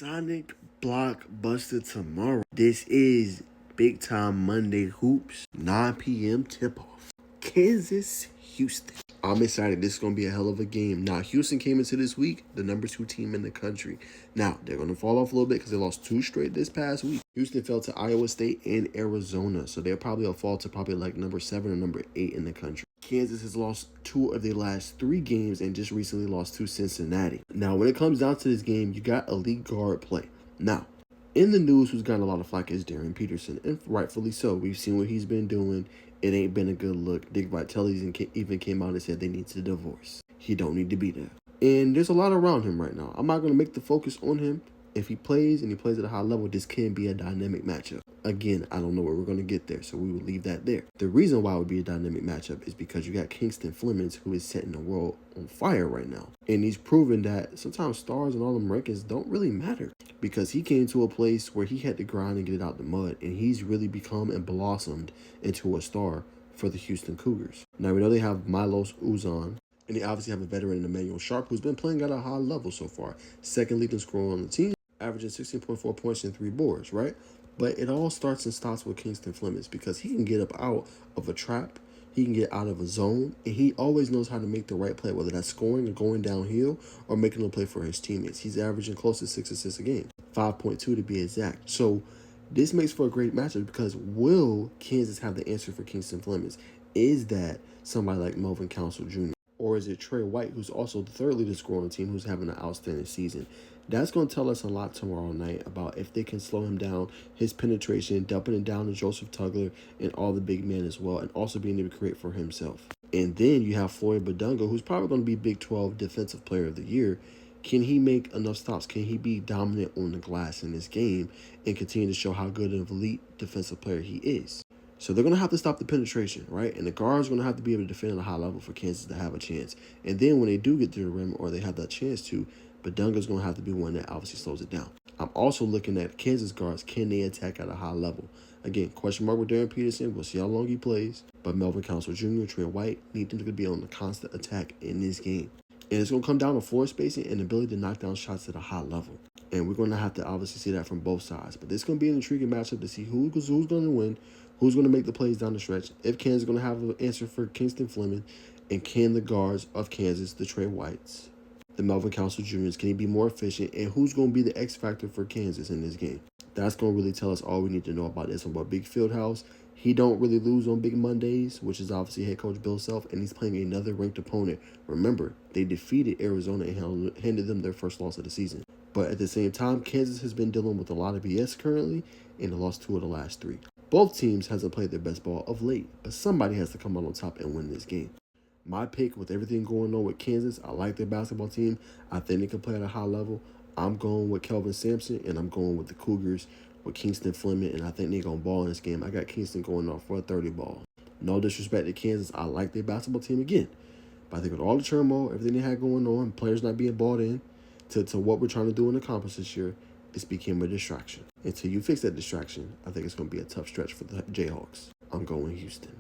Sonic blockbuster tomorrow. This is big time Monday hoops, 9 p.m. tip off. Kansas, Houston. I'm excited. This is going to be a hell of a game. Now, Houston came into this week the number 2 team in the country. Now, they're going to fall off a little bit because they lost 2 straight this past week. Houston fell to Iowa State and Arizona. So they'll probably fall to probably like number 7 or number 8 in the country. Kansas has lost 2 of their last 3 games and just recently lost to Cincinnati. Now, when it comes down to this game, you got elite guard play. Now, in the news, who's gotten a lot of flack is Darren Peterson, and rightfully so. We've seen what he's been doing. It ain't been a good look. Dick Vitale even came out and said they need to divorce. He don't need to be there. And there's a lot around him right now. I'm not going to make the focus on him. If he plays and he plays at a high level, this can be a dynamic matchup. Again, I don't know where we're going to get there, so we will leave that there. The reason why it would be a dynamic matchup is because you got Kingston Flemings, who is setting the world on fire right now. And he's proven that sometimes stars and all them rankings don't really matter, because he came to a place where he had to grind and get it out the mud, and he's really become and blossomed into a star for the Houston Cougars. Now, we know they have Milos Uzan, and they obviously have a veteran Emmanuel Sharp, who's been playing at a high level so far. Second leading scorer on the team, averaging 16.4 points and 3 boards, right? But it all starts and stops with Kingston Flemings, because he can get up out of a trap, he can get out of a zone, and he always knows how to make the right play, whether that's scoring or going downhill or making a play for his teammates. He's averaging close to 6 assists a game, 5.2 to be exact. So this makes for a great matchup, because will Kansas have the answer for Kingston Flemings? Is that somebody like Melvin Council Jr.? Or is it Trey White, who's also the 3rd leading scorer on the team, who's having an outstanding season? That's going to tell us a lot tomorrow night about if they can slow him down, his penetration, dumping it down to Joseph Tugler and all the big men as well, and also being able to create for himself. And then you have Floyd Badunga, who's probably going to be Big 12 Defensive Player of the Year. Can he make enough stops? Can he be dominant on the glass in this game and continue to show how good of an elite defensive player he is? So they're going to have to stop the penetration, right? And the guards are going to have to be able to defend at a high level for Kansas to have a chance. And then when they do get to the rim, or they have that chance to, Badunga's going to have to be one that obviously slows it down. I'm also looking at Kansas guards. Can they attack at a high level? Again, question mark with Darren Peterson. We'll see how long he plays. But Melvin Council Jr., Trey White need them to be on the constant attack in this game. And it's going to come down to floor spacing and the ability to knock down shots at a high level. And we're going to have to obviously see that from both sides. But this is going to be an intriguing matchup to see who's going to win, who's going to make the plays down the stretch, if Kansas is going to have an answer for Kingston Fleming, and can the guards of Kansas, the Trey Whites, the Melvin Council Jr.'s, can he be more efficient, and who's going to be the X factor for Kansas in this game? That's going to really tell us all we need to know about this one. But Big Fieldhouse, he don't really lose on big Mondays, which is obviously head coach Bill Self, and he's playing another ranked opponent. Remember, they defeated Arizona and handed them their first loss of the season. But at the same time, Kansas has been dealing with a lot of BS currently, and they lost 2 of the last 3. Both teams hasn't played their best ball of late, but somebody has to come out on top and win this game. My pick, with everything going on with Kansas, I like their basketball team. I think they can play at a high level. I'm going with Kelvin Sampson, and I'm going with the Cougars with Kingston Fleming, and I think they're going to ball in this game. I got Kingston going off for a 30 ball. No disrespect to Kansas. I like their basketball team again. But I think with all the turmoil, everything they had going on, players not being bought in to what we're trying to do and accomplish this year, it's became a distraction. Until you fix that distraction, I think it's going to be a tough stretch for the Jayhawks. I'm going Houston.